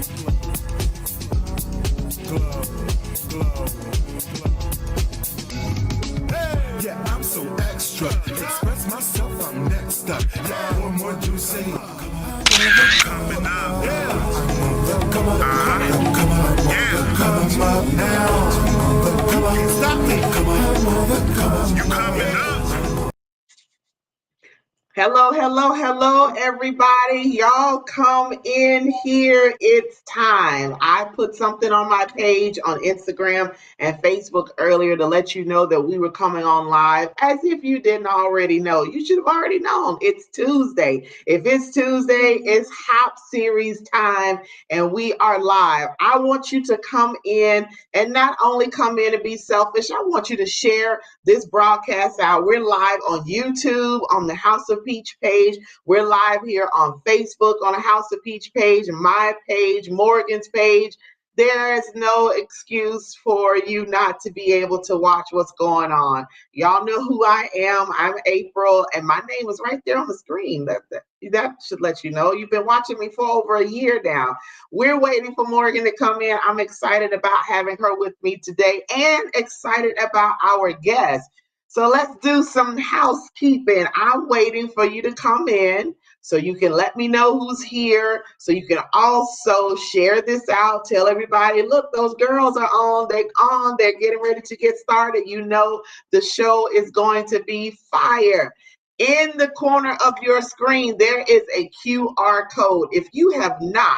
Yeah, I'm so extra. Express myself, I'm next up. Yeah, more you say. Coming up. Yeah. Come on up now. Come on, stop me. Come on. You coming up. Hello, everybody. Y'all come in here. It's time. I put something on my page on Instagram and Facebook earlier to let you know that we were coming on live. As if you didn't already know. You should have already known. It's Tuesday. If it's Tuesday, it's H.O.P series time, and we are live. I want you to come in and not only come in and be selfish, I want you to share this broadcast out. We're live on YouTube, on the House of Peach page. We're live here on Facebook on the House of Peach page, my page, Morgan's page. There is no excuse for you not to be able to watch what's going on. Y'all know who I am. I'm April, and my name is right there on the screen. That should let you know. You've been watching me for over a year now. We're waiting for Morgan to come in. I'm excited about having her with me today and excited about our guest. So let's do some housekeeping. I'm waiting for you to come in so you can let me know who's here. So you can also share this out. Tell everybody, look, those girls are on. They're getting ready to get started. You know the show is going to be fire. In the corner of your screen, there is a QR code. If you have not,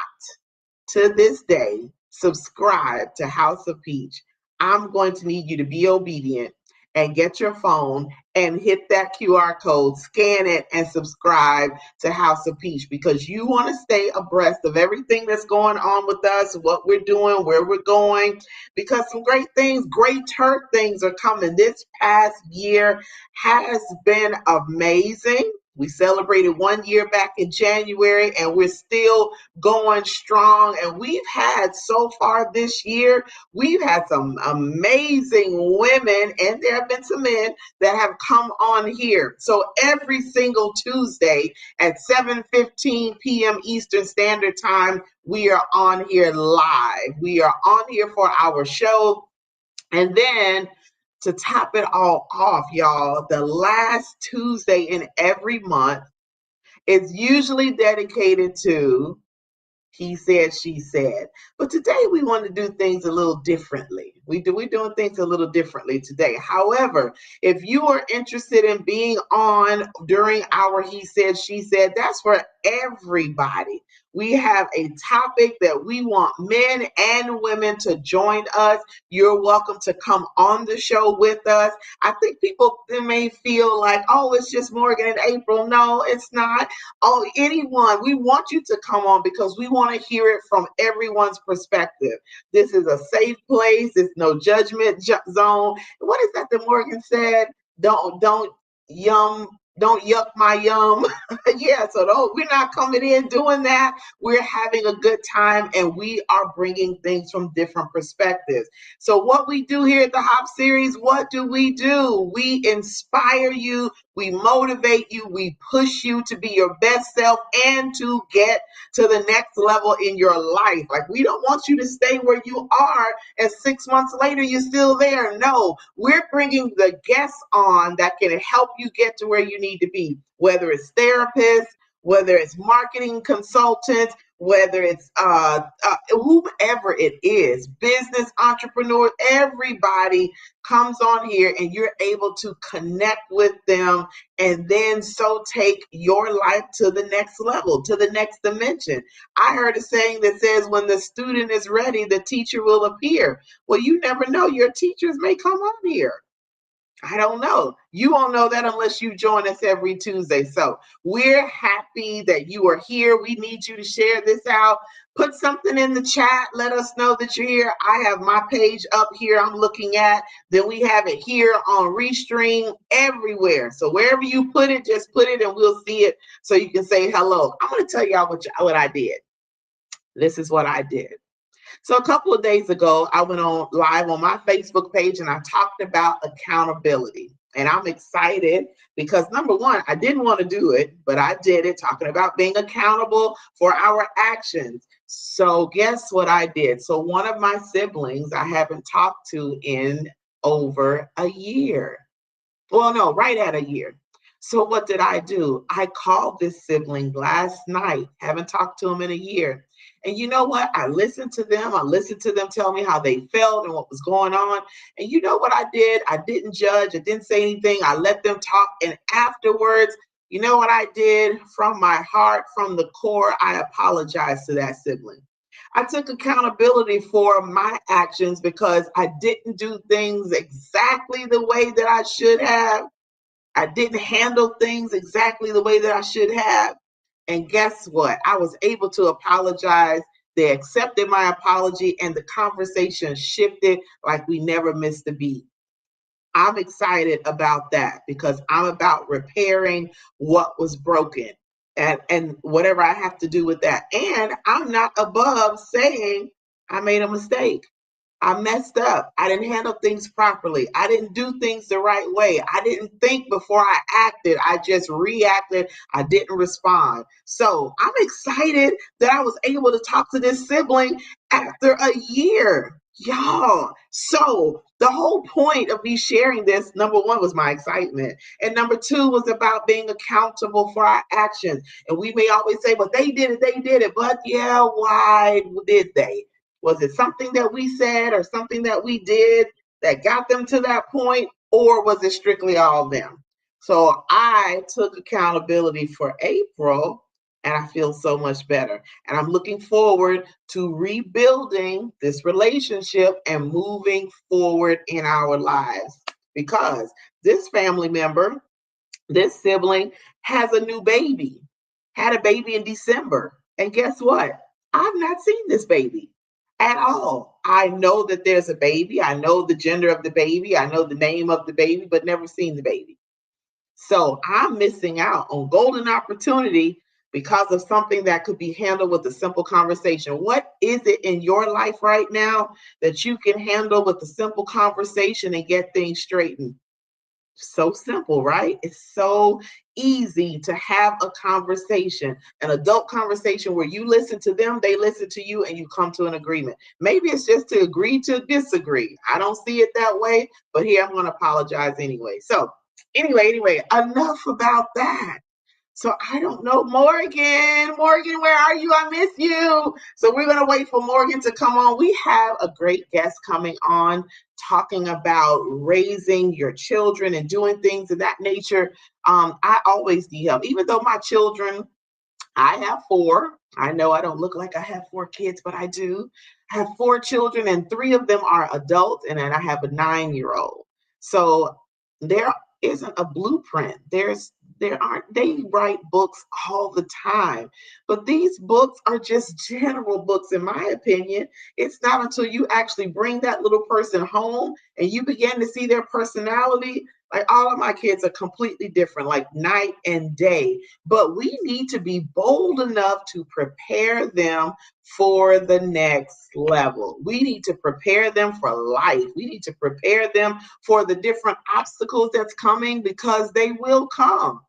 to this day, subscribed to House of Peach, I'm going to need you to be obedient and get your phone and hit that QR code, scan it, and subscribe to House of Peach, because you want to stay abreast of everything that's going on with us, what we're doing, where we're going, because some great things, greater things are coming. This past year has been amazing. We celebrated 1 year back in January, and we're still going strong. And we've had so far this year, we've had some amazing women, and there have been some men that have come on here. So every single Tuesday at 7:15 p.m. Eastern Standard Time, we are on here live. We are on here for our show. And then to top it all off, y'all, the last Tuesday in every month is usually dedicated to He Said, She Said. But today we want to do things a little differently. We're doing things a little differently today. However, if you are interested in being on during our He Said, She Said, that's for everybody. We have a topic that we want men and women to join us. You're welcome to come on the show with us. I think people may feel like, oh, it's just Morgan and April. No, it's not. Oh, anyone. We want you to come on because we want to hear it from everyone's perspective. This is a safe place. It's no judgment zone. What is that Morgan said? Don't yuck my yum. Yeah, so we're not coming in doing that. We're having a good time, and we are bringing things from different perspectives. So what we do here at the H.O.P series, what do? We inspire you, we motivate you, we push you to be your best self and to get to the next level in your life. Like, we don't want you to stay where you are and 6 months later you're still there. No, we're bringing the guests on that can help you get to where you need to be, whether it's therapists, whether it's marketing consultants, whether it's whomever it is, business entrepreneurs, everybody comes on here and you're able to connect with them and then so take your life to the next level, to the next dimension. I heard a saying that says, when the student is ready, the teacher will appear. Well, you never know. Your teachers may come on here. I don't know. You won't know that unless you join us every Tuesday. So we're happy that you are here. We need you to share this out. Put something in the chat. Let us know that you're here. I have my page up here I'm looking at. Then we have it here on Restream, everywhere. So wherever you put it, just put it and we'll see it so you can say hello. I'm going to tell y'all what I did. This is what I did. So a couple of days ago, I went on live on my Facebook page and I talked about accountability. And I'm excited because, number one, I didn't want to do it, but I did it, talking about being accountable for our actions. So guess what I did? So one of my siblings I haven't talked to in over a year. Well, no, right at a year. So what did I do? I called this sibling last night. Haven't talked to him in a year. And you know what? I listened to them. I listened to them tell me how they felt and what was going on. And you know what I did? I didn't judge. I didn't say anything. I let them talk. And afterwards, you know what I did? From my heart, from the core, I apologized to that sibling. I took accountability for my actions because I didn't do things exactly the way that I should have. I didn't handle things exactly the way that I should have. And guess what? I was able to apologize. They accepted my apology, and the conversation shifted like we never missed a beat. I'm excited about that because I'm about repairing what was broken and whatever I have to do with that. And I'm not above saying I made a mistake. I messed up. I didn't handle things properly. I didn't do things the right way. I didn't think before I acted. I just reacted. I didn't respond. So I'm excited that I was able to talk to this sibling after a year. Y'all. So the whole point of me sharing this, number one, was my excitement. And number two was about being accountable for our actions. And we may always say, well, they did it, they did it. But yeah, why did they? Was it something that we said or something that we did that got them to that point, or was it strictly all them? So I took accountability for April, and I feel so much better. And I'm looking forward to rebuilding this relationship and moving forward in our lives because this family member, this sibling, has a new baby, had a baby in December. And guess what? I've not seen this baby at all. I know that there's a baby. I know the gender of the baby. I know the name of the baby, but never seen the baby. So I'm missing out on golden opportunity because of something that could be handled with a simple conversation. What is it in your life right now that you can handle with a simple conversation and get things straightened? So simple, right? It's so easy to have a conversation, an adult conversation where you listen to them, they listen to you, and you come to an agreement. Maybe it's just to agree to disagree. I don't see it that way, but here I'm going to apologize anyway. So, anyway, enough about that. So I don't know, Morgan. Morgan, where are you? I miss you. So we're going to wait for Morgan to come on. We have a great guest coming on talking about raising your children and doing things of that nature. I always need help, even though my children, I have four. I know I don't look like I have four kids, but I do. I have four children, and three of them are adults, and then I have a 9-year-old. So there isn't a blueprint. There aren't they write books all the time, but these books are just general books, in my opinion. It's not until you actually bring that little person home and you begin to see their personality. Like all of my kids are completely different, like night and day. But we need to be bold enough to prepare them for the next level. We need to prepare them for life. We need to prepare them for the different obstacles that's coming because they will come.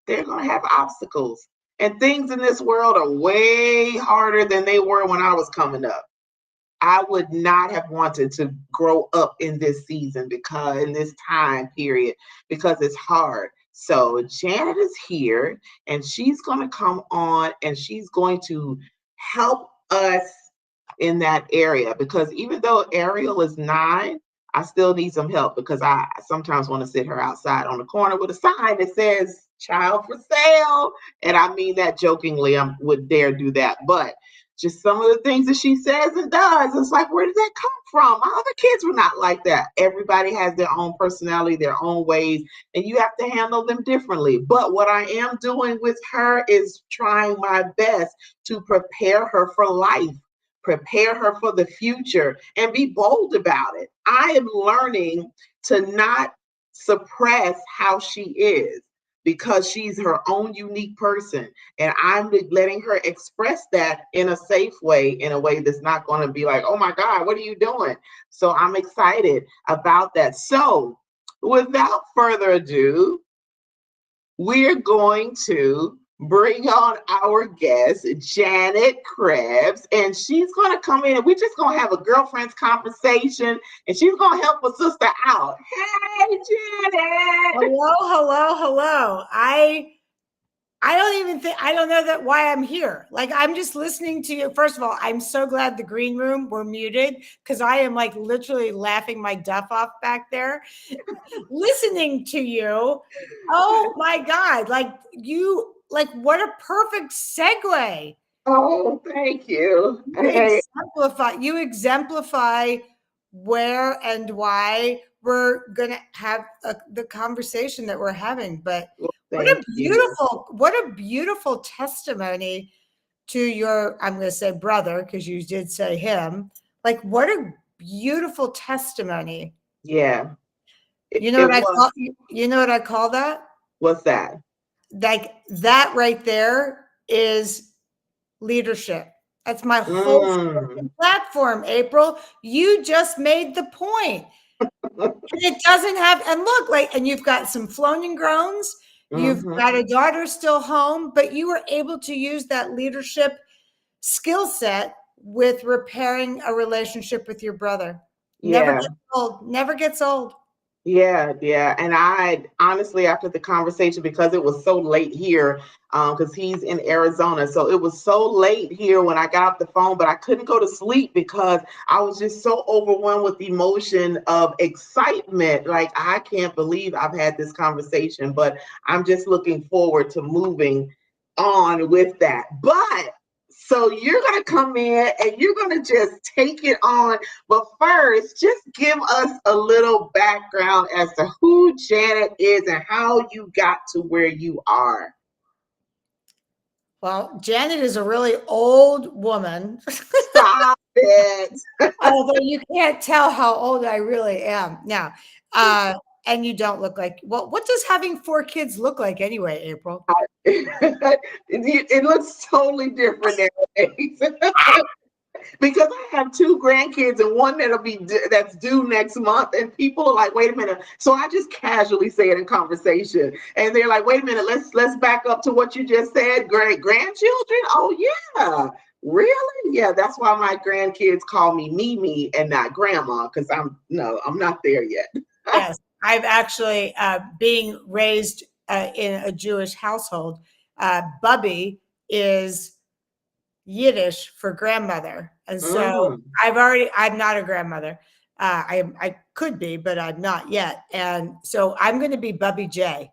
They're going to have obstacles. And things in this world are way harder than they were when I was coming up. I would not have wanted to grow up in this season because in this time period because it's hard. So Janet is here and she's going to come on and she's going to help us in that area because even though Ariel is 9, I still need some help because I sometimes want to sit her outside on the corner with a sign that says child for sale. And I mean that jokingly, I would dare do that. But just some of the things that she says and does, it's like, where did that come from? My other kids were not like that. Everybody has their own personality, their own ways, and you have to handle them differently. But what I am doing with her is trying my best to prepare her for life, prepare her for the future, and be bold about it. I am learning to not suppress how she is because she's her own unique person. And I'm letting her express that in a safe way, in a way that's not going to be like, oh my God, what are you doing? So I'm excited about that. So without further ado, we're going to bring on our guest, Janet Krebs, and she's going to come in and we're just going to have a girlfriend's conversation and she's going to help a sister out. Hey, Janet. Hello, hello, hello. I don't even think I don't know that why I'm here. Like I'm just listening to you. First of all, I'm so glad the green room were muted because I am like literally laughing my duff off back there, listening to you. Oh my God. Like what a perfect segue. Oh, thank you. Hey. You exemplify where and why we're gonna have the conversation that we're having. But Well, what thank you. what a beautiful testimony to your, I'm going to say brother, because you did say him. Like, what a beautiful testimony. Yeah, You know it what I was. call, you know what I call that? What's that? Like that right there is leadership. That's my whole Mm. platform, April. You just made the point. And it doesn't have, and look, like, and you've got some flown and groans. You've Mm-hmm. got a daughter still home, but you were able to use that leadership skill set with repairing a relationship with your brother. Never Yeah. gets old. Never gets old. Yeah. And I honestly, after the conversation, because it was so late here, because he's in Arizona, so it was so late here when I got off the phone, but I couldn't go to sleep because I was just so overwhelmed with emotion of excitement. Like, I can't believe I've had this conversation, but I'm just looking forward to moving on with that. But so you're going to come in and you're going to just take it on. But first, just give us a little background as to who Janet is and how you got to where you are. Well, Janet is a really old woman, Stop it. although you can't tell how old I really am now. Uh, and you don't look like, well, what does having 4 kids look like anyway, April? It looks totally different nowadays. Because I have 2 grandkids and one that's due next month, and people are like, "Wait a minute." So I just casually say it in conversation, and they're like, "Wait a minute, let's back up to what you just said. Great grandchildren? Oh yeah, really? Yeah, that's why my grandkids call me Mimi and not Grandma, because I'm not there yet." Yes, I've actually, being raised in a Jewish household, Bubby is Yiddish for grandmother. And so Mm, I'm not a grandmother. I could be, but I'm not yet. And so I'm going to be Bubby J.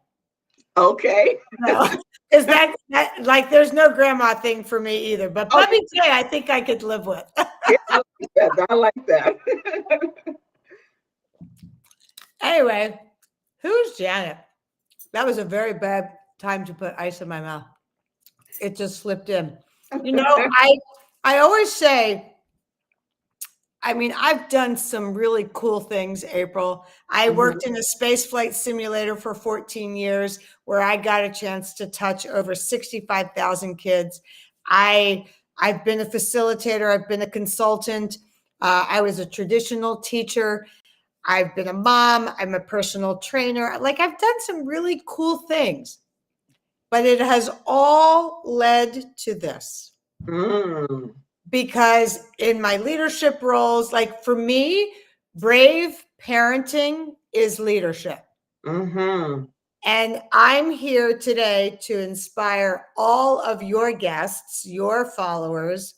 okay. No, is that like there's no grandma thing for me either. But Okay. Bubby J, I think I could live with. Yeah, I like that. I like that. Anyway, who's Janet? That was a very bad time to put ice in my mouth. It just slipped in. You know, I always say, I mean, I've done some really cool things, April. I Mhm. worked in a space flight simulator for 14 years where I got a chance to touch over 65,000 kids. I I've been a facilitator, I've been a consultant. I was a traditional teacher. I've been a mom, I'm a personal trainer. Like I've done some really cool things, but it has all led to this. Mm, Because in my leadership roles, like for me, brave parenting is leadership. mhm. And I'm here today to inspire all of your guests, your followers,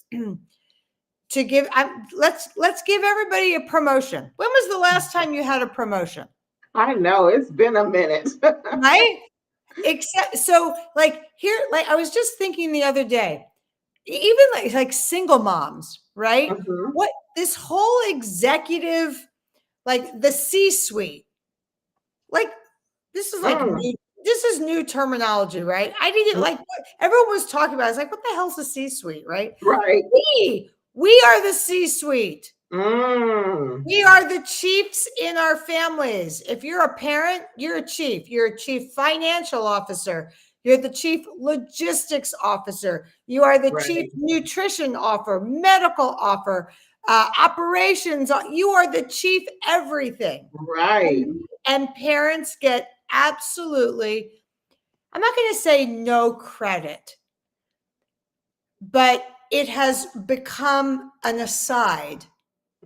to give. Let's give everybody a promotion. When was the last time you had a promotion? I know it's been a minute. Right? Except so, like here, like I was just thinking the other day, even like single moms, right? Mhm. What this whole executive, like the C-suite, like this is like Mm, new, this is new terminology, right? I didn't mm, like what everyone was talking about. I was like, what the hell's the C-suite, right? right. We are the C-suite. Mm, We are the chiefs in our families. If you're a parent, you're a chief. You're a chief financial officer. You're the chief logistics officer. You are the chief right. nutrition officer, medical officer, operations. You are the chief everything. Right. And parents get absolutely I'm not going to say no credit, but it has become an aside,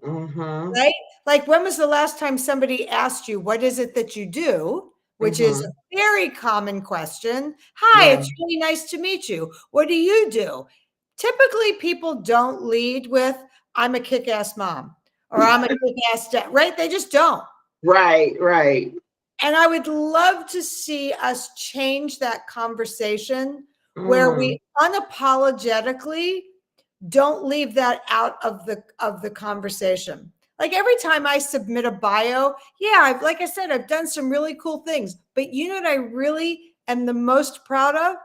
Mm-hmm. right? Like, when was the last time somebody asked you, what is it that you do? Which is Mm-hmm. a very common question. Hi, Right. it's really nice to meet you. What do you do? Typically, people don't lead with, I'm a kick-ass mom or I'm a kick-ass dad, right? They just don't. Right. Right. And I would love to see us change that conversation where Mm. we unapologetically don't leave that out of the conversation. Like, every time I submit a bio, yeah, like I said, I've done some really cool things, but you know what I really am the most proud of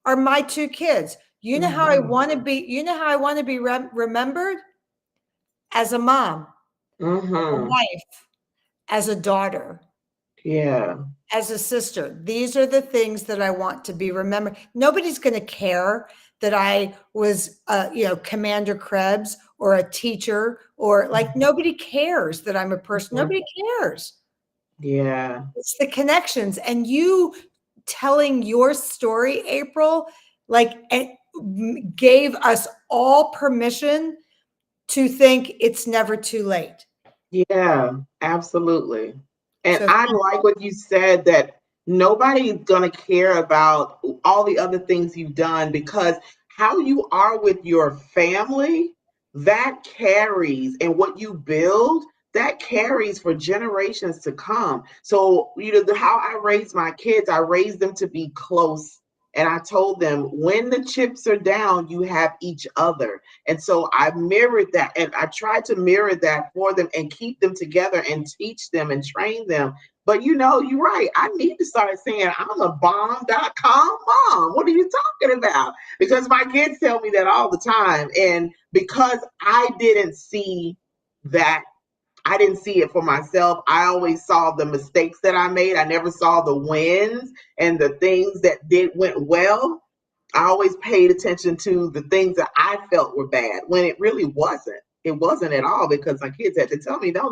are my two kids. You know how I Mm-hmm. want to be, remembered? As a mom, a Mm-hmm. wife, as a daughter, Yeah. as a sister. These are the things that I want to be remembered. Nobody's going to care that I was, Commander Krebs or a teacher, or, like, nobody cares that I'm a person. Mhm. Nobody cares. Yeah. It's the connections. And you telling your story, April, like, gave us all permission to think it's never too late. Yeah, absolutely. And So I like what you said that nobody's gonna care about all the other things you've done because how you are with your family, that carries, and what you build, that carries for generations to come. So, how I raised my kids, I raised them to be close. And I told them when the chips are down, you have each other. And so I mirrored that and I tried to mirror that for them and keep them together and teach them and train them. But you're right. I need to start saying I'm a bomb.com mom. What are you talking about? Because my kids tell me that all the time. And because that I didn't see it for myself. I always saw the mistakes that I made. I never saw the wins and the things that did went well. I always paid attention to the things that I felt were bad when it really wasn't. It wasn't at all because my kids had to tell me, no,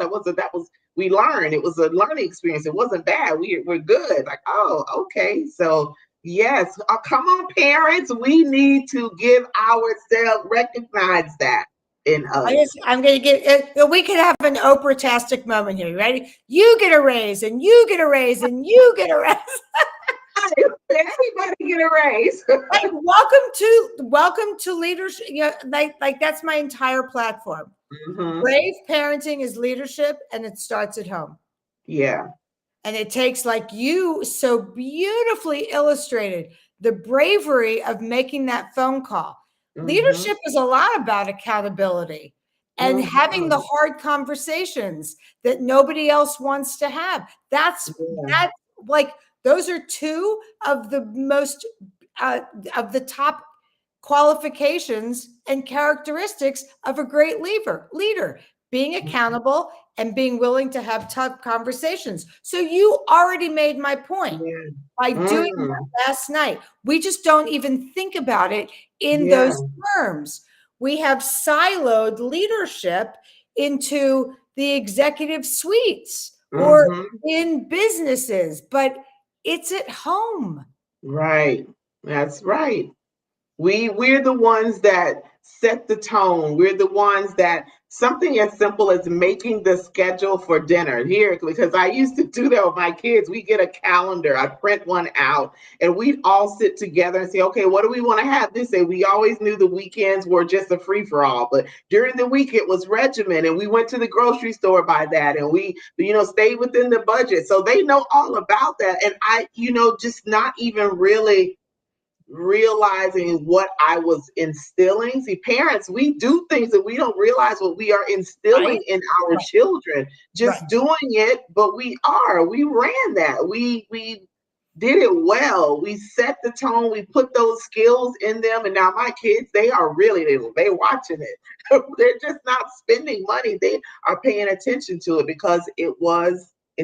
we learned. It was a learning experience. It wasn't bad. We're good. Like, oh, okay. So, yes, come on, parents. We need to give ourselves, recognize that in us. I'm going to get, we could have an Oprah-tastic moment here. You ready? You get a raise, and you get a raise, and you get a raise. Everybody get a raise. Like, welcome to leadership. Like that's my entire platform. Hmm. Brave parenting is leadership, and it starts at home. Yeah. And it takes, like you so beautifully illustrated, the bravery of making that phone call. Hmm. Leadership is a lot about accountability and having the Hmm. hard conversations that nobody else wants to have. Yeah. That like those are two of the most uh, of the top qualifications and characteristics of a great leader, being accountable and being willing to have tough conversations. So you already made my point Yeah. by doing Mm. that last night. We just don't even think about it in Yeah. those terms. We have siloed leadership into the executive suites or Hmm. in businesses, but it's at home. Right. That's right. We're the ones that set the tone. We're the ones that something as simple as making the schedule for dinner here, because I used to do that with my kids. We get a calendar, I print one out, and we'd all sit together and say, okay, what do we want to have this day? We always knew the weekends were just a free for all, but during the week it was regimen, and we went to the grocery store by that, and we, stayed within the budget. So they know all about that. And I, just not even really realizing what I was instilling. See, parents, we do things that we don't realize what we are Right? instilling in our Right. children. Right. Just doing it, but we ran that. We did it well. We set the tone. We put those skills in them, and now my kids, they're watching it. They're just not spending money. They are paying attention to it because it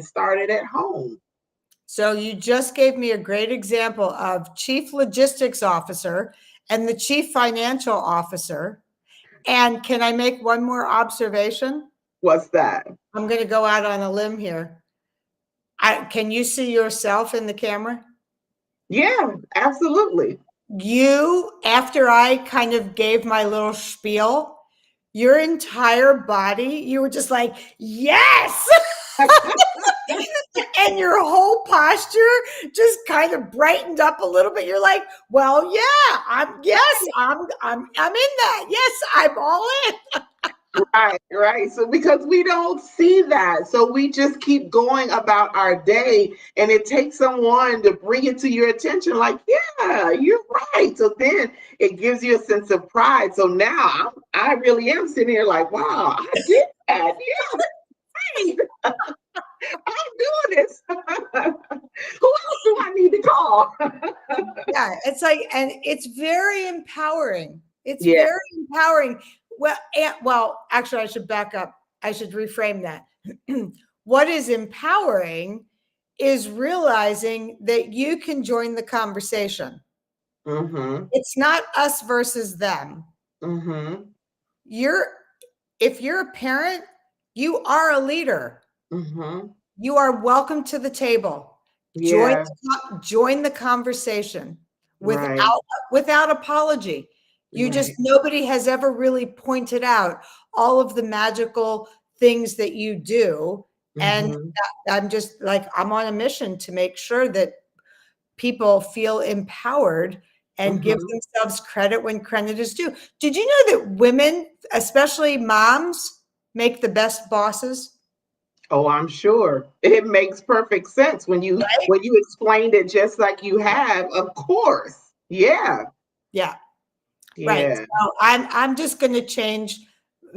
started at home. So you just gave me a great example of chief logistics officer and the chief financial officer. And can I make one more observation? What's that? I'm going to go out on a limb here. Can you see yourself in the camera? Yeah, absolutely. You, after I kind of gave my little spiel, your entire body, you were just like, yes. And your whole posture just kind of brightened up a little bit. You're like, well, yeah, I'm in that. Yes, I'm all in. Right, right. So because we don't see that, so we just keep going about our day, and it takes someone to bring it to your attention, like, yeah, you're right. So then it gives you a sense of pride. So now I really am sitting here like, wow, I did that. Yeah, right. I'm doing this. Who else do I need to call? Yeah, it's like, and it's very empowering. It's Yeah. very empowering. Well, actually, I should back up. I should reframe that. What is empowering is realizing that you can join the conversation. Mm-hmm. It's not us versus them. Mm-hmm. You're, if you're a parent, you are a leader. Mm-hmm. You are welcome to the table. Yeah. Join the conversation Right. without apology. You just, Right. nobody has ever really pointed out all of the magical things that you do. And Mm-hmm. I'm just like, I'm on a mission to make sure that people feel empowered and give Mm-hmm. themselves credit when credit is due. Did you know that women, especially moms, make the best bosses? Oh, I'm sure. It makes perfect sense Right? when you explained it just like you have, of course. Yeah. Yeah. Right. Yeah. So I'm just going to change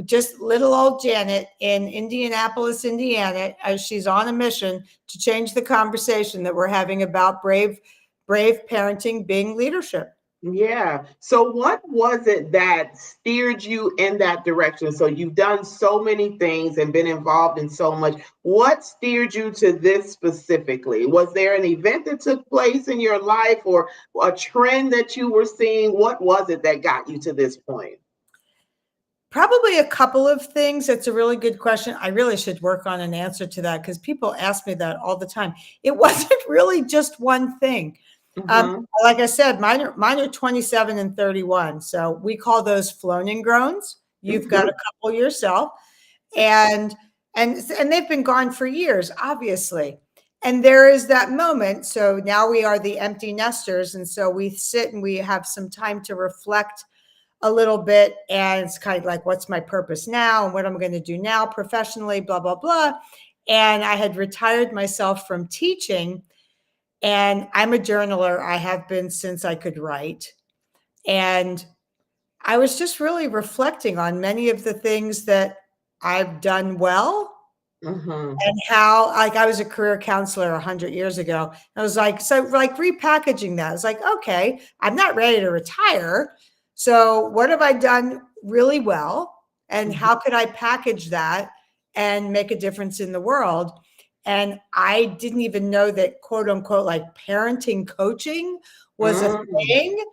just little old Janet in Indianapolis, Indiana, as she's on a mission to change the conversation that we're having about brave parenting being leadership. Yeah. So what was it that steered you in that direction? So you've done so many things and been involved in so much. What steered you to this specifically? Was there an event that took place in your life or a trend that you were seeing? What was it that got you to this point? Probably a couple of things. That's a really good question. I really should work on an answer to that because people ask me that all the time. It wasn't really just one thing. Mm-hmm. Like I said, mine are 27 and 31. So we call those flown and groans. You've got a couple yourself, and and they've been gone for years, obviously. And there is that moment. So now we are the empty nesters, and so we sit and we have some time to reflect a little bit, and it's kind of like, what's my purpose now and what am I going to do now professionally, blah blah blah. And I had retired myself from teaching, and I'm a journaler. I have been since I could write. And I was just really reflecting on many of the things that I've done well, Mm-hmm. and how, like, I was a career counselor 100 years ago. I was like, so like repackaging that. I was like, okay, I'm not ready to retire. So what have I done really well? And Mm-hmm. how could I package that and make a difference in the world? And I didn't even know that, quote unquote, like parenting coaching was a thing.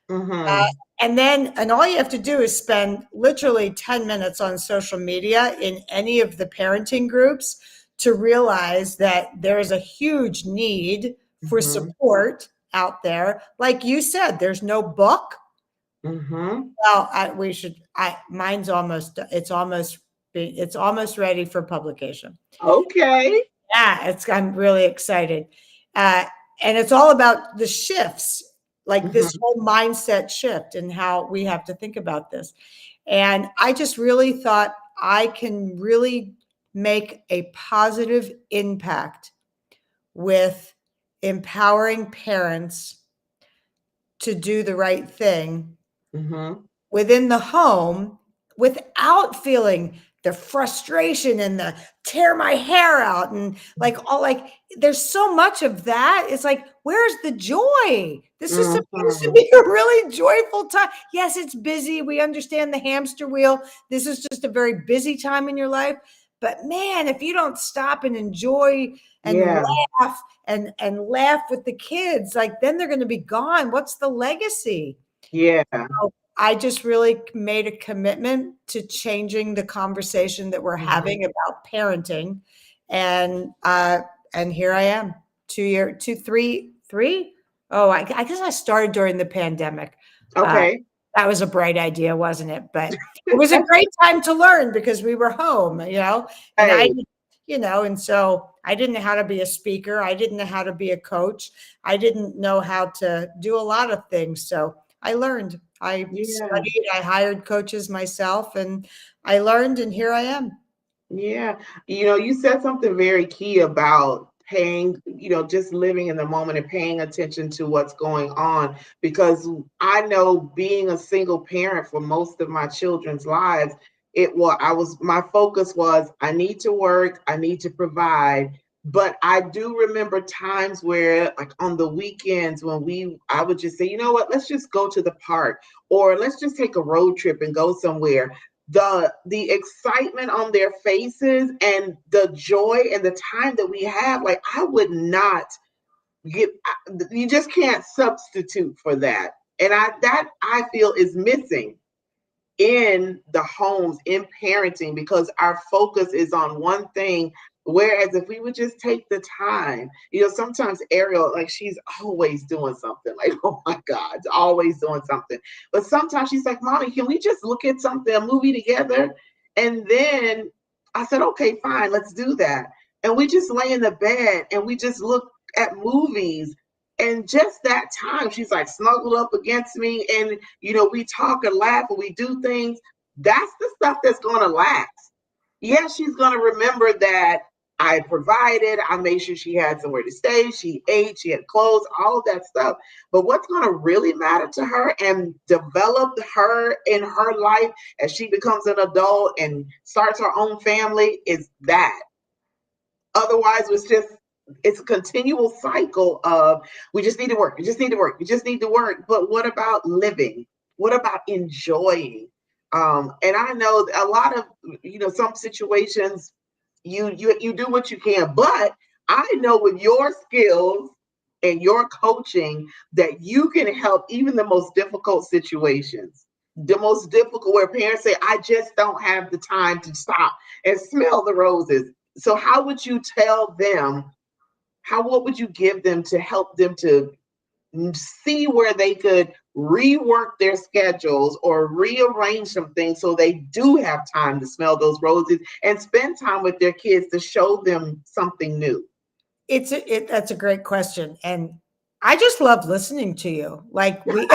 Uh, Mm-hmm. and all you have to do is spend literally 10 minutes on social media in any of the parenting groups to realize that there is a huge need for Mm-hmm. support out there. Like you said, there's no book. Mm-hmm. Well, mine's almost, it's almost ready for publication. Okay. Yeah, I'm really excited. Uh, and it's all about the shifts, like this Mm-hmm. whole mindset shift and how we have to think about this. And I just really thought I can really make a positive impact with empowering parents to do the right thing Mm-hmm. within the home without feeling the frustration and the tear my hair out and like all, like there's so much of that. It's like, where's the joy? This is supposed to Mm-hmm. be a really joyful time. Yes, it's busy. We understand the hamster wheel. This is just a very busy time in your life. But man, if you don't stop and enjoy and Yeah. laugh and laugh with the kids, like then they're going to be gone. What's the legacy? Yeah. I just really made a commitment to changing the conversation that we're Mm-hmm. having about parenting. And and here I am, 2 year, 2, 3, 3. Oh, I guess I started during the pandemic. Uh, Okay. that was a bright idea, wasn't it? But it was a great time to learn because we were home, and Right. and so I didn't know how to be a speaker. I didn't know how to be a coach. I didn't know how to do a lot of things. So I learned. I Yeah. studied, I hired coaches myself, and I learned, and here I am. Yeah. You said something very key about paying, just living in the moment and paying attention to what's going on. Because I know being a single parent for most of my children's lives, my focus was I need to work, I need to provide. But I do remember times where, like on the weekends, I would just say, you know what, let's just go to the park or let's just take a road trip and go somewhere. The excitement on their faces and the joy and the time that we have, like I would not get, you just can't substitute for that. And I feel is missing in the homes, in parenting, because our focus is on one thing. Whereas if we would just take the time, sometimes Ariel, like she's always doing something, like, oh my God, always doing something. But sometimes she's like, Mommy, can we just look at something, a movie together? And then I said, okay, fine, let's do that. And we just lay in the bed and we just look at movies. And just that time, she's like snuggled up against me. And we talk and laugh and we do things. That's the stuff that's going to last. Yes, she's going to remember that I provided, I made sure she had somewhere to stay, she ate, she had clothes, all of that stuff. But what's going to really matter to her and develop her in her life as she becomes an adult and starts her own family is that. Otherwise, it's a continual cycle of we just need to work, we just need to work, we just need to work. But what about living? What about enjoying? And I know a lot of some situations you do what you can, but I know with your skills and your coaching that you can help even the most difficult situations. The most difficult where parents say, I just don't have the time to stop and smell the roses. So how would you tell them, what would you give them to help them to see where they could rework their schedules or rearrange some things so they do have time to smell those roses and spend time with their kids to show them something new? That's a great question, and I just love listening to you. Like we,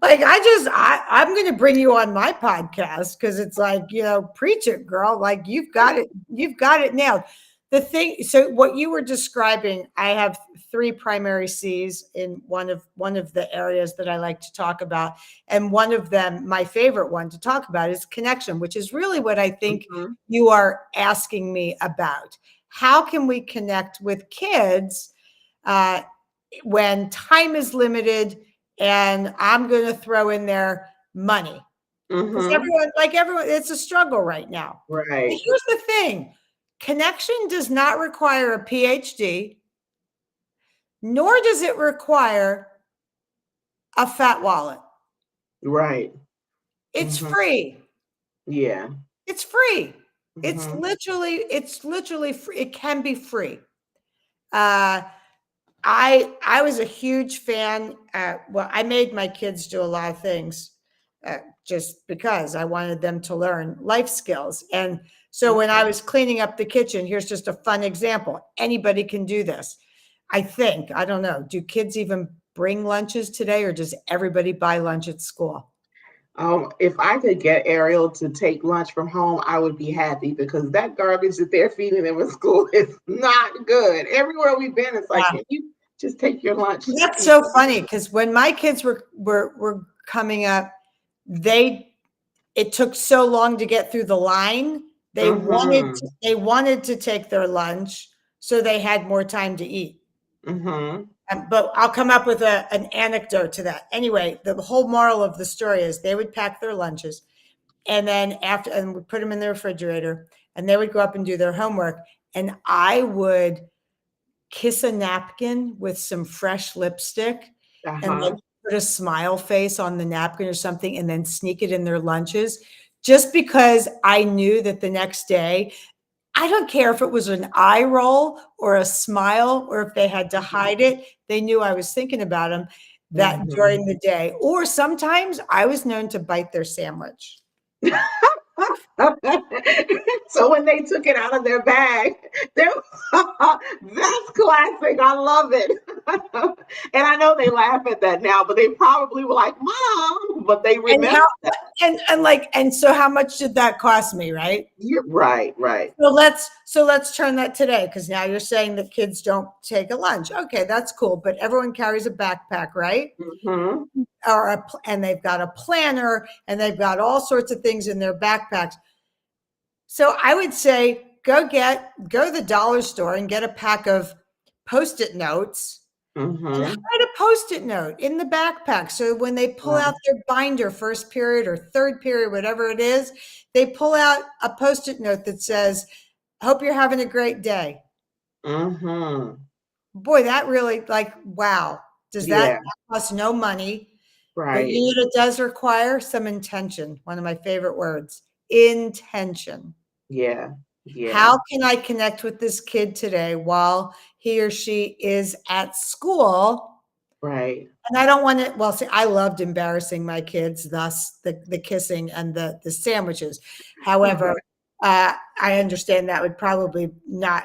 like I'm going to bring you on my podcast because it's like preach it, girl. Like you've got it nailed. The thing, so what you were describing, I have three primary C's in one of the areas that I like to talk about, and one of them, my favorite one to talk about, is connection, which is really what I think Mhm. you are asking me about. How can we connect with kids uh, when time is limited and I'm going to throw in there money? Because Mhm. everyone, it's a struggle right now. But Right. here's the thing: connection does not require a PhD, nor does it require a fat wallet. Right. It's Mhm. free. Yeah. It's free. Mhm. It's literally free. It can be free. Uh, I was a huge fan. Well, I made my kids do a lot of things just because I wanted them to learn life skills. And so when I was cleaning up the kitchen, here's just a fun example. Anybody can do this. I think, I don't know, do kids even bring lunches today or does everybody buy lunch at school? If I could get Ariel to take lunch from home, I would be happy because that garbage that they're feeding him in school is not good. Everywhere we've been, it's like, Yeah. can you just take your lunch? That's so funny because when my kids were coming up, they it took so long to get through the line. Mm-hmm. They wanted to take their lunch so they had more time to eat. Mm-hmm. But I'll come up with an anecdote to that. Anyway, the whole moral of the story is they would pack their lunches and then and we put them in the refrigerator and they would go up and do their homework. And I would kiss a napkin with some fresh lipstick and like Uh-huh. put a smile face on the napkin or something and then sneak it in their lunches just because I knew that the next day I don't care if it was an eye roll or a smile, or if they had to hide it, they knew I was thinking about them that Mhm. during the day. Or sometimes I was known to bite their sandwich. So when they took it out of their bag, that's classic. I love it. And I know they laugh at that now, but they probably were like, "Mom," but they And remember how that. and so how much did that cost me, right? You're right, right. So let's turn that today, because now you're saying that kids don't take a lunch. Okay, that's cool, but everyone carries a backpack, right? Hmm. And they've got a planner and they've got all sorts of things in their backpacks. So I would say go to the dollar store and get a pack of Post-it notes and Hmm. hide a Post-it note in the backpack. So when they pull out their binder, first period or third period, whatever it is, they pull out a Post-it note that says, "Hope you're having a great day." Hmm. Boy, that really, like, wow. Does that Yeah, cost no money? But right. you know what it does require? Some intention. One of my favorite words, intention. Yeah, yeah, How can I connect with this kid today while he or she is at school? right. And I don't want to, well, see, I loved embarrassing my kids, thus the kissing and the sandwiches. However, I understand that would probably not,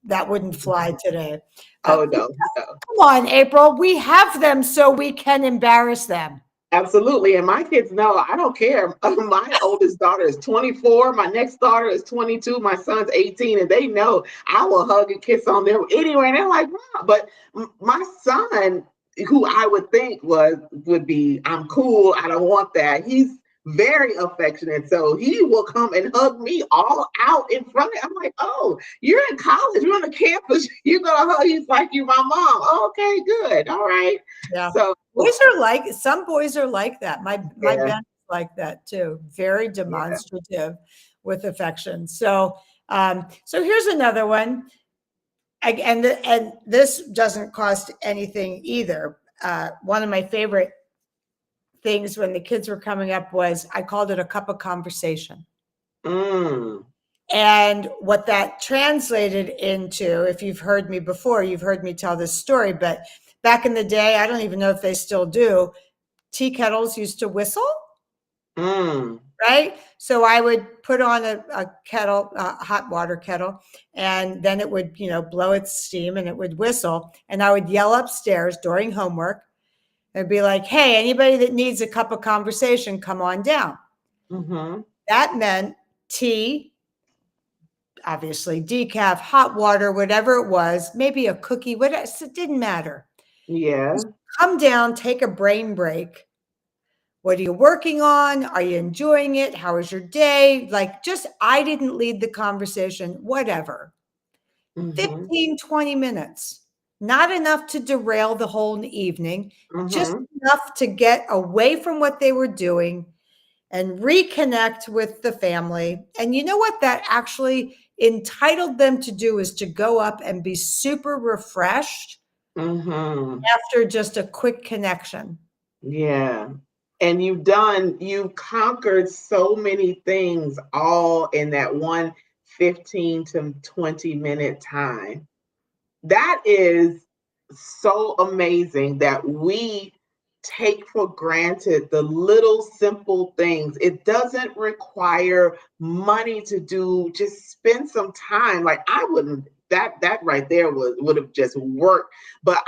that wouldn't fly today. Oh no, no. Come on, April. We have them so we can embarrass them. Absolutely. And my kids know I don't care. My oldest daughter is 24. My next daughter is 22. My son's 18. And they know I will hug and kiss on them anywhere. And they're like, Mom. But my son, who I would think would be, I'm cool. I don't want that. He's very affectionate. So he will come and hug me all out in front of. I'm like, oh, you're in college. You're on the campus. You're going to hug. He's like, you my mom. Okay, good. All right. Yeah. So, Boys are like, some boys are like that. My yeah. Ben is like that too. Very Yeah. demonstrative with affection. So here's another one. And this doesn't cost anything either. One of my favorite things when the kids were coming up was, I called it a cup of conversation. Mm. And what that translated into, if you've heard me before, you've heard me tell this story, but back in the day, I don't even know if they still do, tea kettles used to whistle, Mm. right? So I would put on a kettle, a hot water kettle, and then it would, blow its steam and it would whistle. And I would yell upstairs during homework. It'd be like, "Hey, anybody that needs a cup of conversation, come on down." Mhm. That meant tea, obviously decaf, hot water, whatever it was, maybe a cookie, whatever, it didn't matter. Yeah. Just come down, take a brain break. What are you working on? Are you enjoying it? How was your day? Like, just, I didn't lead the conversation, whatever. Mhm. 15, 20 minutes. Not enough to derail the whole evening, just Mhm. enough to get away from what they were doing and reconnect with the family. And you know what that actually entitled them to do, is to go up and be super refreshed Mhm. after just a quick connection. Yeah. And you've conquered so many things all in that one 15 to 20-minute time. That is so amazing that we take for granted the little simple things. It doesn't require money to do, just spend some time. Like I wouldn't that right there would have just worked. But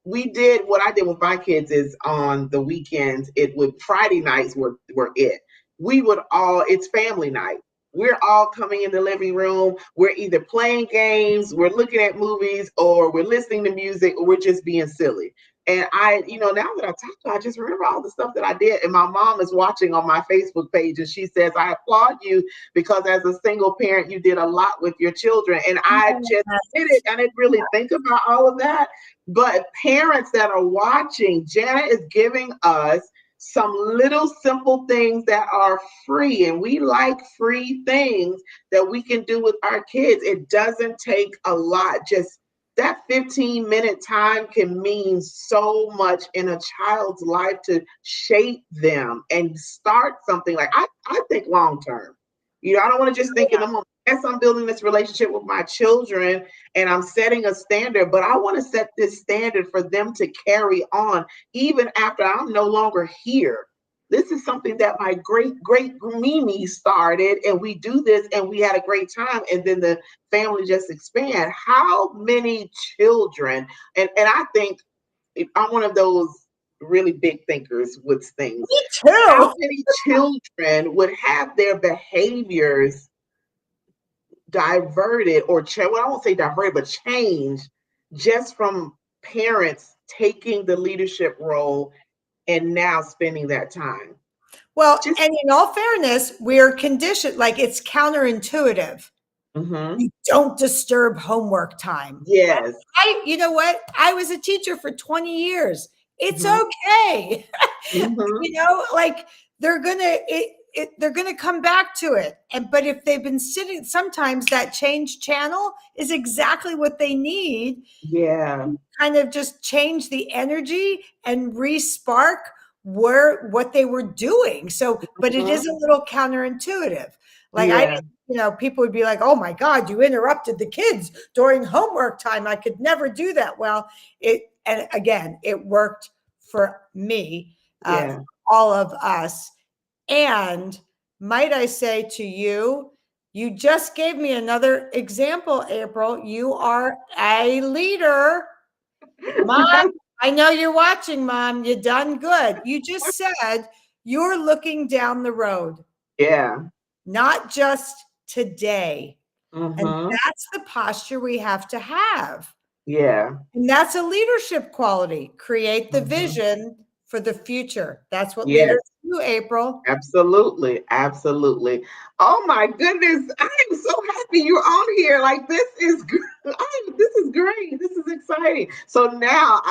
we did what I did with my kids is on the weekends, it would Friday nights were it. We would all it's family night. We're all coming in the living room. We're either playing games, we're looking at movies, or we're listening to music, or we're just being silly. And now that I talk to, I just remember all the stuff that I did. And my mom is watching on my Facebook page, and she says, "I applaud you because as a single parent, you did a lot with your children." And I just did it. I didn't really think about all of that. But parents that are watching, Jana is giving us some little simple things that are free, and we like free things that we can do with our kids. It doesn't take a lot. Just that 15-minute time can mean so much in a child's life to shape them and start something. Like I think long term. I don't want to just think in the moment. yes, I'm building this relationship with my children and I'm setting a standard, but I want to set this standard for them to carry on even after I'm no longer here. This is something that my great great Mimi started, and we do this and we had a great time, and then the family just expand. How many children, and I think I'm one of those really big thinkers with things. Me How too. many children would have their behaviors diverted or well, I won't say diverted, but changed just from parents taking the leadership role and now spending that time? Well, Just and in all fairness, we're conditioned, like it's counterintuitive. You don't disturb homework time. yes. You know what? I was a teacher for 20 years. It's hmm okay. hmm Like they're gonna come back to it. But if they've been sitting, sometimes that change channel is exactly what they need. Yeah. Kind of just change the energy and re-spark what they were doing. So, but it is hmm a little counterintuitive. Like I Yeah. didn't, people would be like, "Oh my God, you interrupted the kids during homework time. I could never do that." Well, and again, it worked for me, Yeah. all of us. And might I say to you, you just gave me another example, April. You are a leader. Mom, I know you're watching, Mom. You done good. You just said you're looking down the road, yeah. not just today. And hmm that's the posture we have to have. Yeah. And that's a leadership quality. Create the hmm vision for the future. That's what Yes. leaders do, April. Absolutely, absolutely. Oh my goodness, I am so happy you're on here. Like this is great. This is exciting. So now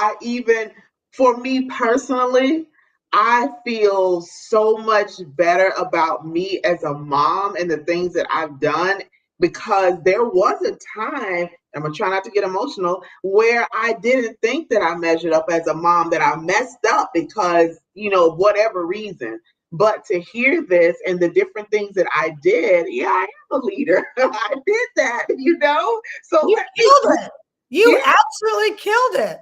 for me personally, I feel so much better about me as a mom and the things that I've done because there was a time, I'm gonna try not to get emotional, where I didn't think that I measured up as a mom, that I messed up because, whatever reason. But to hear this and the different things that I did, yeah, I am a leader. I did that. So You let me, killed it. You yeah, absolutely killed it.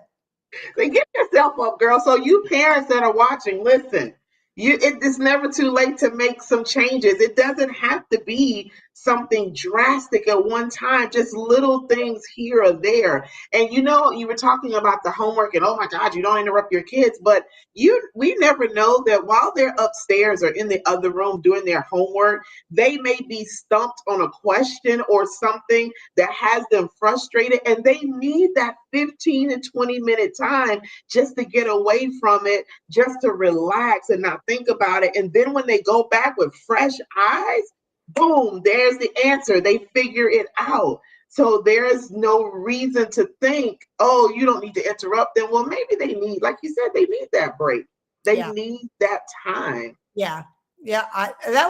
get yourself up, girl. So you parents that are watching, listen. It's never too late to make some changes. It doesn't have to be something drastic at one time, just little things here or there. And you were talking about the homework and oh my God, you don't interrupt your kids, but we never know that while they're upstairs or in the other room doing their homework, they may be stumped on a question or something that has them frustrated, and they need that 15 to 20-minute time just to get away from it, just to relax and not think about it. And then when they go back with fresh eyes, boom, there's the answer. They figure it out. So there's no reason to think, oh, you don't need to interrupt them. Well, maybe they need, like you said, they need that break. They Yeah. need that time. Yeah. Yeah. That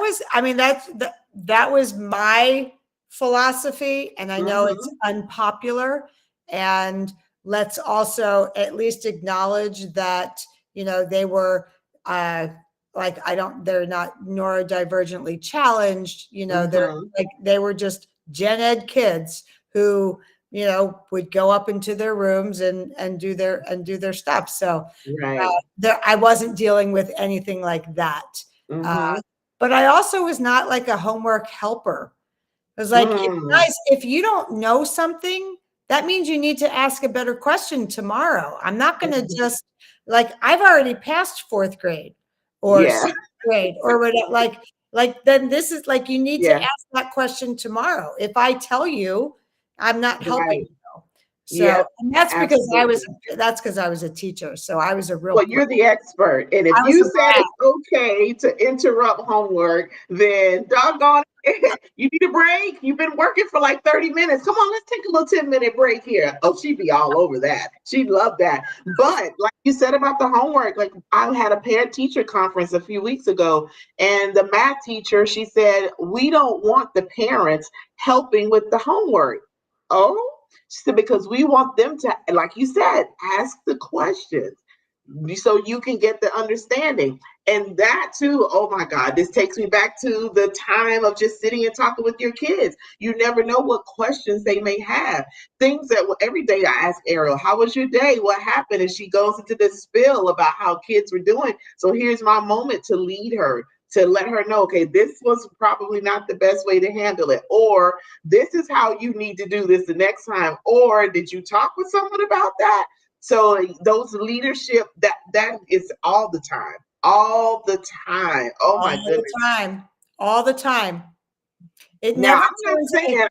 was my philosophy. And I know it's hmm unpopular. And let's also at least acknowledge that, they were, they're not neurodivergently challenged, they're hmm like, they were just gen ed kids who, would go up into their rooms and do their stuff. So, Right. I wasn't dealing with anything like that. hmm But I also was not like a homework helper. I was like, Mm. guys, if you don't know something, that means you need to ask a better question tomorrow. I'm not going to Mhm. just I've already passed fourth grade or Yeah. sixth grade or whatever. Then this is like, you need to Yeah. ask that question tomorrow. If I tell you, I'm not helping Right. you. So, Yep. and Absolutely. that's because I was a teacher. So I was a real Well, brat. you're the expert. And if I was you a said brat. it's okay to interrupt homework, then doggone it, you need a break. You've been working for like 30 minutes. Come on, let's take a little 10-minute break here. Oh, she'd be all over that. She'd love that. But like you said about the homework, like I had a parent teacher conference a few weeks ago, and the math teacher, she said, we don't want the parents helping with the homework. Oh, she said, because we want them to, like you said, ask the questions. so you can get the understanding. And that too, oh my God, this takes me back to the time of just sitting and talking with your kids. You never know what questions they may have. Things that every day I ask Ariel, how was your day? What happened? And she goes into this spill about how kids were doing. So here's my moment to lead her, to let her know, okay, this was probably not the best way to handle it, or this is how you need to do this the next time, or did you talk with someone about that? So those leadership, that is all the time, all the time. Oh All my the goodness. time. All the time. It Now never I'm not turns saying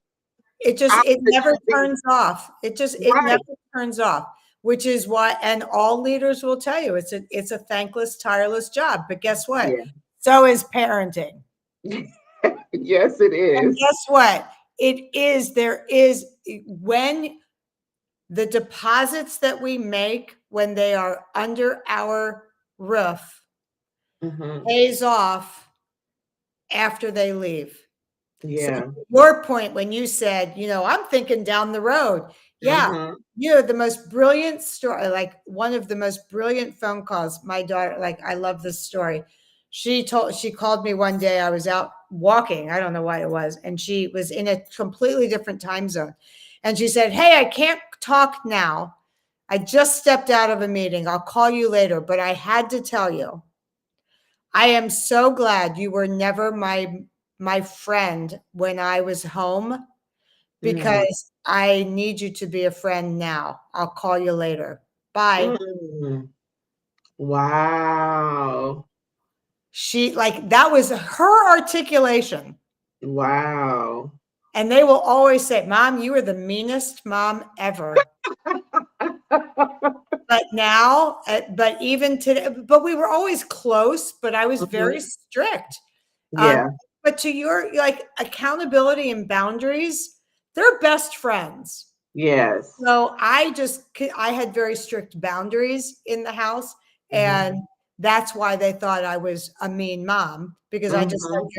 it never I'm turns off. It right. never turns off, which is why, and all leaders will tell you it's a thankless, tireless job. But guess what? Yeah. So is parenting. Yes, it And is. guess what? There is when the deposits that we make when they are under our roof Hmm. pays off after they leave. So Yeah. your point when you said, I'm thinking down the road. Yeah, Hmm. the most brilliant story, like one of the most brilliant phone calls. My daughter, like, I love this story. She called me one day. I was out walking. I don't know why it was. And she was in a completely different time zone. And she said, "Hey, I can't talk now. I just stepped out of a meeting. I'll call you later, but I had to tell you, I am so glad you were never my friend when I was home Hmm. because I need you to be a friend now. I'll call you later. Bye." Mm. Wow. She like that was her articulation. Wow. And they will always say, "Mom, you were the meanest mom ever." But now, but even today, but we were always close, but I was very Mhm. strict. Um, Yeah. but to your like accountability and boundaries, they're best friends. Yes. So I had very strict boundaries in the house, and Mhm. that's why they thought I was a mean mom because Mhm.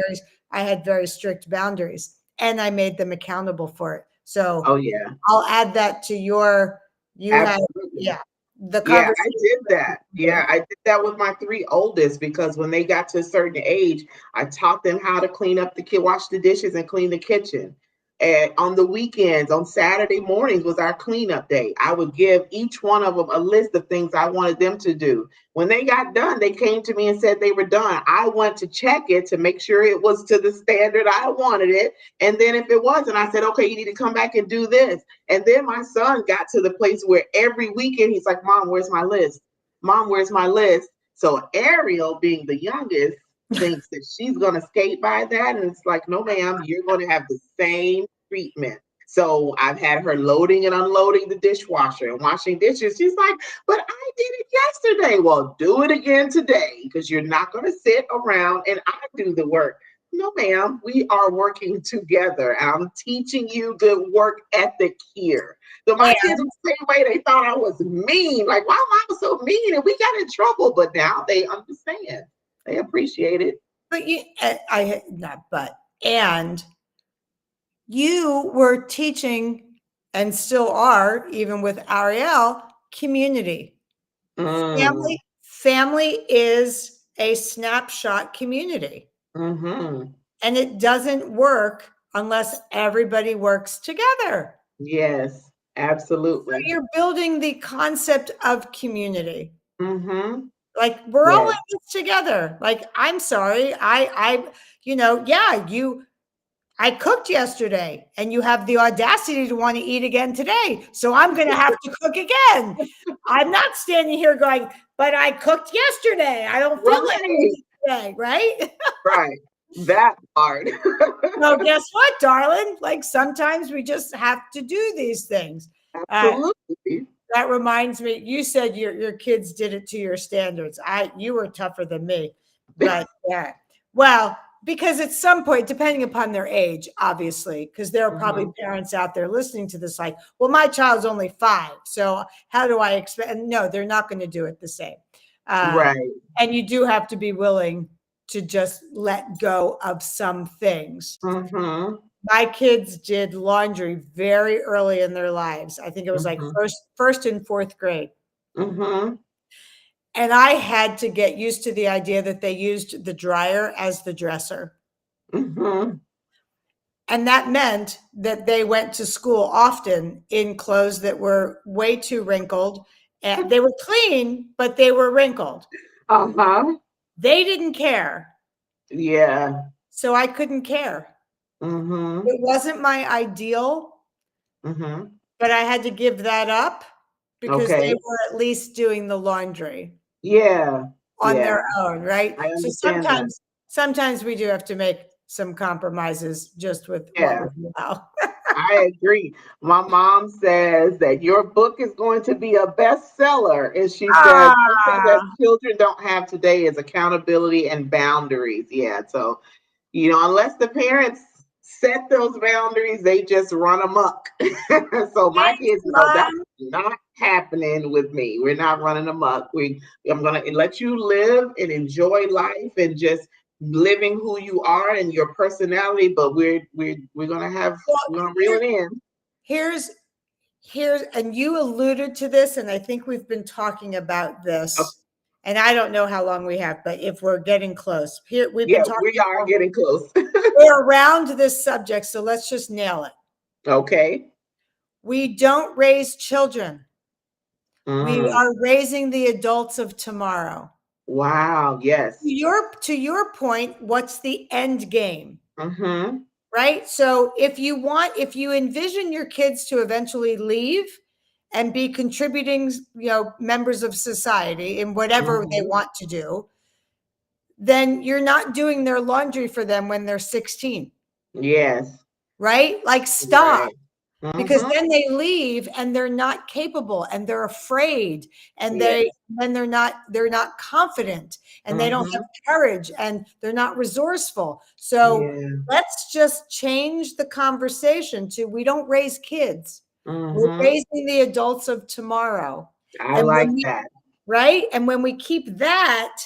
I had very strict boundaries, and I made them accountable for it. So Oh yeah. I'll add that to you had, Absolutely. yeah, the Yeah, I conversation. did that. Yeah, I did that with my three oldest because when they got to a certain age, I taught them how to clean up the wash the dishes and clean the kitchen. And on the weekends, on Saturday mornings was our cleanup day. I would give each one of them a list of things I wanted them to do. When they got done, they came to me and said they were done. I went to check it to make sure it was to the standard I wanted it. And then if it wasn't, I said, okay, you need to come back and do this. And then my son got to the place where every weekend he's like, Mom, where's my list? Mom, where's my list? So Ariel, being the youngest, thinks that she's going to skate by that. And it's like, no, ma'am, you're going to have the same treatment. So I've had her loading and unloading the dishwasher and washing dishes. She's like, but I did it yesterday. Well, do it again today because you're not going to sit around and I do the work. No, ma'am, we are working together. I'm teaching you the work ethic here. So my kids were the same way. They thought I was mean. Like, why am I so mean? And we got in trouble. But now they understand. They appreciate it. But not but, and you were teaching and still are, even with Ariel, community. Mm. Family is a snapshot community, Mm-hmm. and it doesn't work unless everybody works together. Yes, So absolutely. you're building the concept of community. Mm-hmm. Like we're all in Yes. this together. Like I'm sorry, yeah, I cooked yesterday, and you have the audacity to want to eat again today. So I'm going to have to cook again. I'm not standing here going, but I cooked yesterday. I don't feel like Right. cooking today, right? Right. That part. So guess what, darling? Like sometimes we just have to do these things. Uh, Absolutely. that reminds me, you said your kids did it to your standards. You were tougher than me, but yeah. Well, because at some point, depending upon their age, obviously, because there are probably Mm-hmm. parents out there listening to this, like, well, my child's only 5, so how do I expect? And no, they're not going to do it the same. Uh, Right. and you do have to be willing to just let go of some things. Mm-hmm. My kids did laundry very early in their lives. I think it was like Mm-hmm. first and fourth grade. Mm-hmm. And I had to get used to the idea that they used the dryer as the dresser. Mm-hmm. And that meant that they went to school often in clothes that were way too wrinkled. And they were clean, but they were wrinkled. Uh-huh. They didn't care. Yeah. So I couldn't care. Mm-hmm. It wasn't my ideal, Mm-hmm. but I had to give that up because they Okay. were at least doing the laundry Yeah. on Yeah. their own, right? I So understand that. sometimes we do have to make some compromises just with what Yeah. we allow. I agree. My mom says that your book is going to be a bestseller. And she said, one thing that Ah, children don't have today is accountability and boundaries. Yeah. So, unless the parents set those boundaries, they just run amok. So my thanks, kids know that's Mom. not happening with me. We're not running amok. I'm gonna let you live and enjoy life and just living who you are and your personality, but Well, we're gonna reel it in. here's and you alluded to this, and I think we've been talking about Oh, this, and I don't know how long we have, but if we're getting close, here we've been yeah, talking we are about, getting close. we're around this subject, so let's just nail it. Okay. We don't raise children. We Mm. are raising the adults of tomorrow. Wow. Yes. To your point, what's the end game? Mm-hmm. Right? So if you envision your kids to eventually leave and be contributing, members of society in whatever they Mm-hmm. want to do, then you're not doing their laundry for them when they're 16, Yes. right? Like stop. Right. Because Mm-hmm. then they leave and they're not capable and they're afraid and Yes. they're not confident and they don't have Mm-hmm. courage and they're not resourceful. So Yeah. let's just change the conversation to we don't raise kids. We're Mm-hmm. raising the adults of tomorrow. I And like that. when we keep that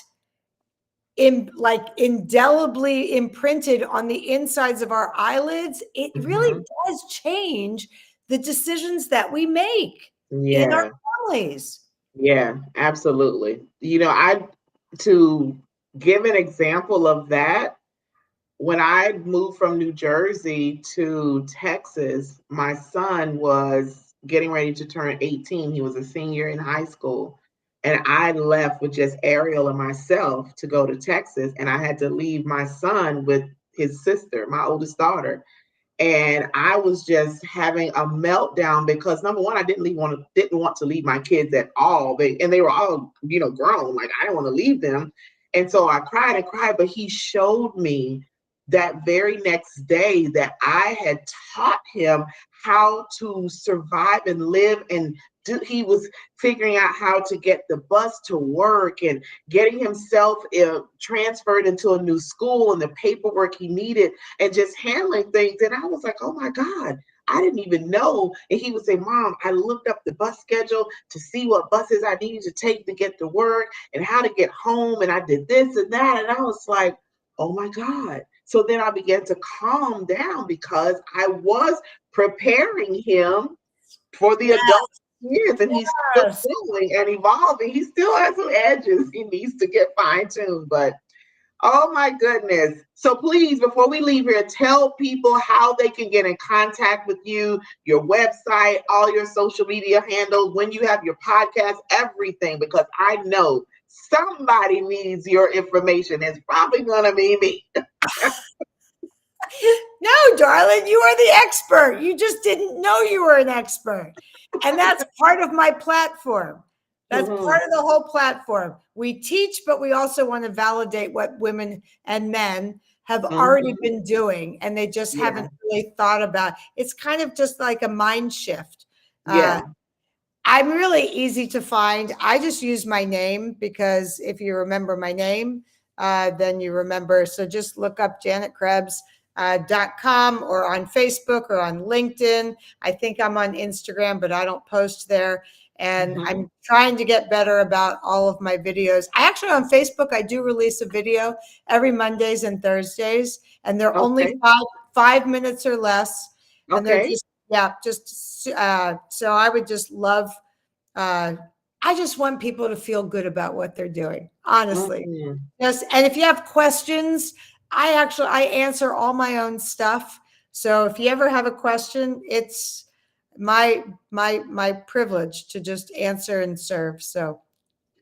indelibly imprinted on the insides of our eyelids, it really Mm-hmm. does change the decisions that we make in our Yeah. families. Yeah, absolutely. I to give an example of that, when I moved from New Jersey to Texas, my son was getting ready to turn 18. He was a senior in high school. And I left with just Ariel and myself to go to Texas. And I had to leave my son with his sister, my oldest daughter. And I was just having a meltdown because number one, I didn't want to leave my kids at all. They were all, grown. Like I didn't want to leave them. And so I cried and cried, but he showed me that very next day that I had taught him how to survive and live and he was figuring out how to get the bus to work and getting himself transferred into a new school and the paperwork he needed and just handling things. And I was like, oh my God, I didn't even know. And he would say, Mom, I looked up the bus schedule to see what buses I needed to take to get to work and how to get home. And I did this and that. And I was like, oh my God. So then I began to calm down because I was preparing him for the adult years, and he's still Yes. growing and evolving. He still has some edges he needs to get fine-tuned, but oh my goodness. So please, before we leave here, tell people how they can get in contact with you, your website, all your social media handles, when you have your podcast, everything, because I know somebody needs your information. It's probably going to be me. No, darling, you are the expert. You just didn't know you were an expert. And that's part of my platform. That's Mhm. part of the whole platform. We teach, but we also want to validate what women and men have already Mhm. been doing, and they just Yeah. haven't really thought about. It's kind of just like a mind shift. Yeah. I'm really easy to find. I just use my name because if you remember my name, then you remember. So just look up janetkrebs.com or on Facebook or on LinkedIn. I think I'm on Instagram, but I don't post there. And Mhm. I'm trying to get better about all of my videos. I actually on Facebook, I do release a video every Mondays and Thursdays, and they're only Okay. 5 minutes or less. And they're Okay. just, yeah, just so I would just love uh, I just want people to feel good about what they're doing, honestly. Mhm. Yes, and if you have questions, I answer all my own stuff. So if you ever have a question, it's my privilege to just answer and serve. So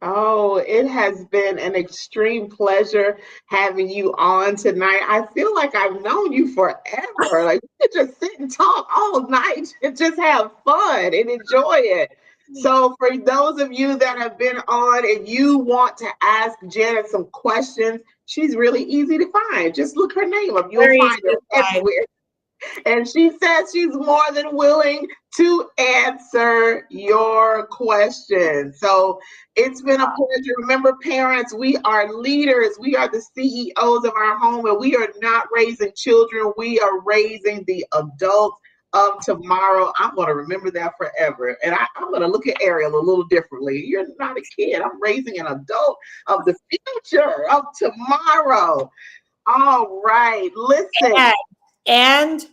Oh, it has been an extreme pleasure having you on tonight. I feel like I've known you forever. Like we could just sit and talk all night and just have fun and enjoy it. So, for those of you that have been on and you want to ask Janet some questions, she's really easy to find. Just look her name up. You'll very find easy her to find. everywhere. And she says she's more than willing to answer your questions. So it's been a pleasure. Remember, parents, we are leaders. We are the CEOs of our home, and we are not raising children. We are raising the adults of tomorrow. I'm going to remember that forever. And I'm going to look at Ariel a little differently. You're not a kid. I'm raising an adult of the future, of tomorrow. All right. Listen. And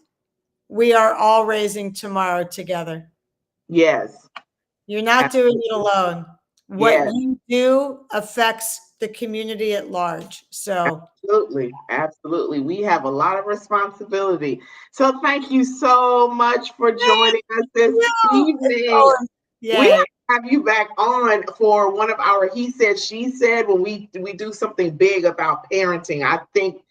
we are all raising tomorrow together. Yes. You're not doing it alone. What Yes. you do affects the community at large. So Absolutely. Absolutely. We have a lot of responsibility. So thank you so much for joining us this evening. We have yay. to have you back on for one of our he said, she said when we do something big about parenting. I think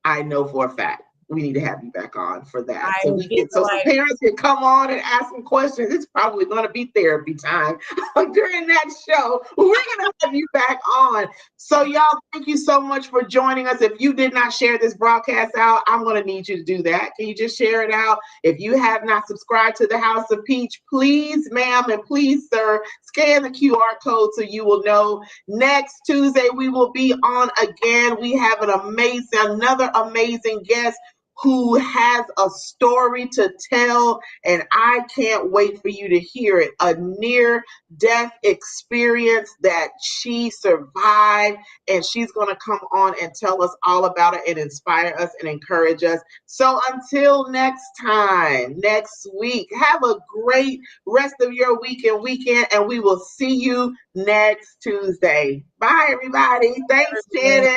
I know for a fact we need to have you back on for that. I So would be some delighted. parents can come on and ask some questions. It's probably going to be therapy time during that show. We're going to have you back on. So y'all, thank you so much for joining us. If you did not share this broadcast out, I'm going to need you to do that. Can you just share it out? If you have not subscribed to the House of Peach, please, ma'am, and please, sir, scan the QR code so you will know. Next Tuesday, we will be on again. We have another amazing guest who has a story to tell, and I can't wait for you to hear it. A near death experience that she survived, and she's going to come on and tell us all about it and inspire us and encourage us. So until next time, next week, have a great rest of your week and weekend, and we will see you next Tuesday. Bye, everybody. Thanks, Janet.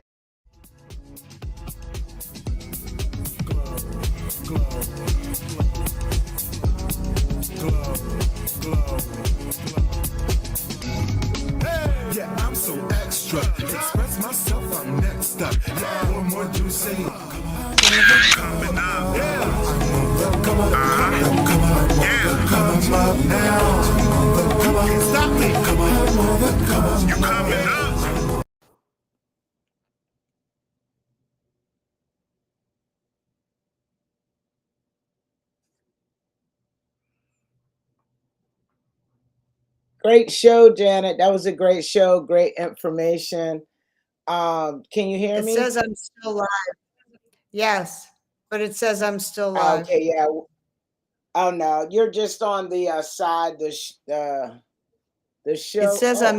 Yeah, I'm so extra. Express myself, I'm next up. Yeah, what more do you say? Coming up. Yeah. Come on. Yeah. Come up now. You can't stop me. Come on. You coming up. Great show, Janet. That was a great show. Great information. Can you hear It me? says I'm still live. Yes, but it says I'm still live. Okay, yeah. Oh no, you're just on the side. The It show. says I'm